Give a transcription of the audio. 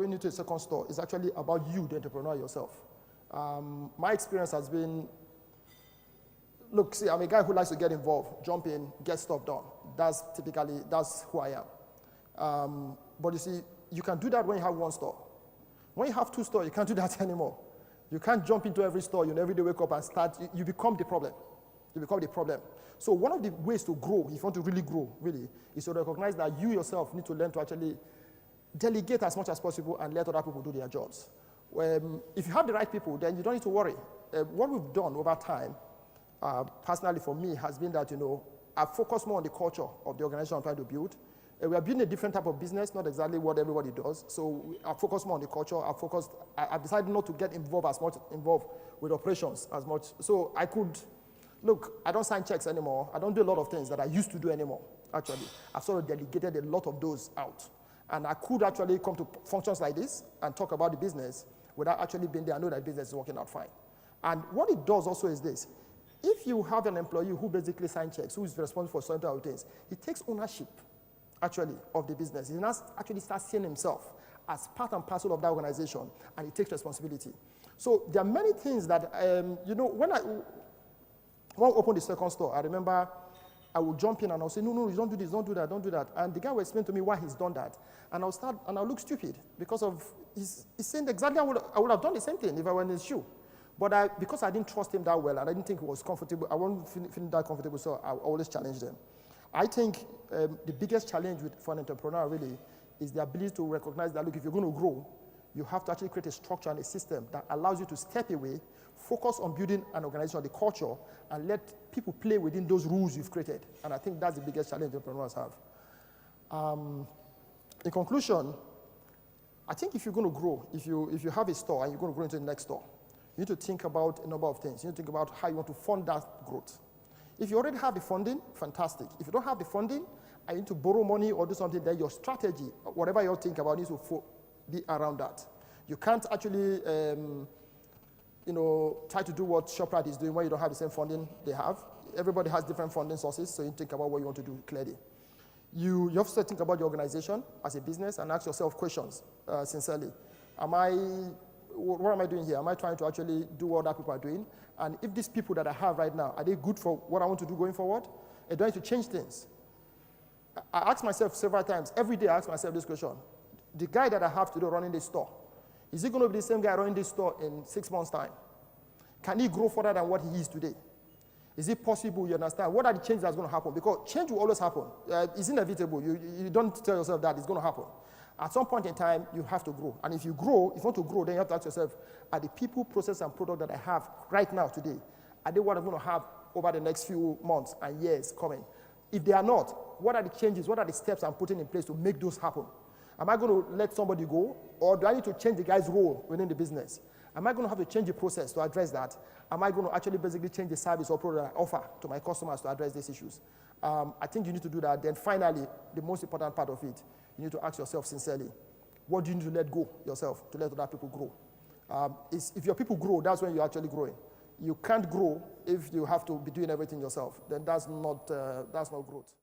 going into a second store is actually about you, the entrepreneur yourself. My experience has been, look, see, I'm a guy who likes to get involved, jump in, get stuff done. That's who I am. But you see, you can do that when you have one store. When you have two stores, you can't do that anymore. You can't jump into every store, every day wake up and start, you become the problem. You become the problem. So one of the ways to grow, if you want to really grow, really, is to recognize that you yourself need to learn to actually delegate as much as possible and let other people do their jobs. If you have the right people, then you don't need to worry. What we've done over time, personally for me, has been that, I've focused more on the culture of the organization I'm trying to build. We are building a different type of business, not exactly what everybody does. So I focus more on the culture. I've decided not to get involved with operations as much. So I could, look, I don't sign checks anymore. I don't do a lot of things that I used to do anymore, actually. I've sort of delegated a lot of those out. And I could actually come to functions like this and talk about the business without actually being there. I know that business is working out fine. And what it does also is this. If you have an employee who basically signs checks, who is responsible for certain things, he takes ownership, actually, of the business. He now actually starts seeing himself as part and parcel of that organization, and he takes responsibility. So there are many things that, when I opened the second store, I remember I would jump in and I'll say, no, you don't do this, don't do that, don't do that. And the guy will explain to me why he's done that. And I'll look stupid because he's saying exactly I would have done the same thing if I were in his shoe. But because I didn't trust him that well and I didn't think he was comfortable, I wasn't feeling that comfortable, so I always challenge them. I think the biggest challenge for an entrepreneur really is the ability to recognize that, look, if you're going to grow, you have to actually create a structure and a system that allows you to step away, focus on building an organization, the culture, and let people play within those rules you've created. And I think that's the biggest challenge entrepreneurs have. In conclusion, I think if you're going to grow, if you have a store and you're going to grow into the next store, you need to think about a number of things. You need to think about how you want to fund that growth. If you already have the funding, fantastic. If you don't have the funding, and you need to borrow money or do something, then your strategy, whatever you think about, needs to be around that. You can't actually, try to do what ShopRite is doing when you don't have the same funding they have. Everybody has different funding sources, so you think about what you want to do clearly. You have to think about your organization as a business and ask yourself questions sincerely. What am I doing here? Am I trying to actually do what other people are doing? And if these people that I have right now, are they good for what I want to do going forward? Or do I need to change things? I ask myself several times, every day I ask myself this question. The guy that I have today running this store, is he going to be the same guy running this store in 6 months' time? Can he grow further than what he is today? Is it possible, you understand? What are the changes that's going to happen? Because change will always happen. It's inevitable. You don't tell yourself that it's going to happen. At some point in time, you have to grow. And if you want to grow, then you have to ask yourself, are the people, process, and product that I have right now today, are they what I'm going to have over the next few months and years coming? If they are not, what are the changes, what are the steps I'm putting in place to make those happen? Am I going to let somebody go, or do I need to change the guy's role within the business? Am I going to have to change the process to address that? Am I going to actually basically change the service or product I offer to my customers to address these issues? I think you need to do that. Then finally, the most important part of it, you need to ask yourself sincerely, what do you need to let go yourself to let other people grow? If your people grow, that's when you're actually growing. You can't grow if you have to be doing everything yourself. Then that's not growth.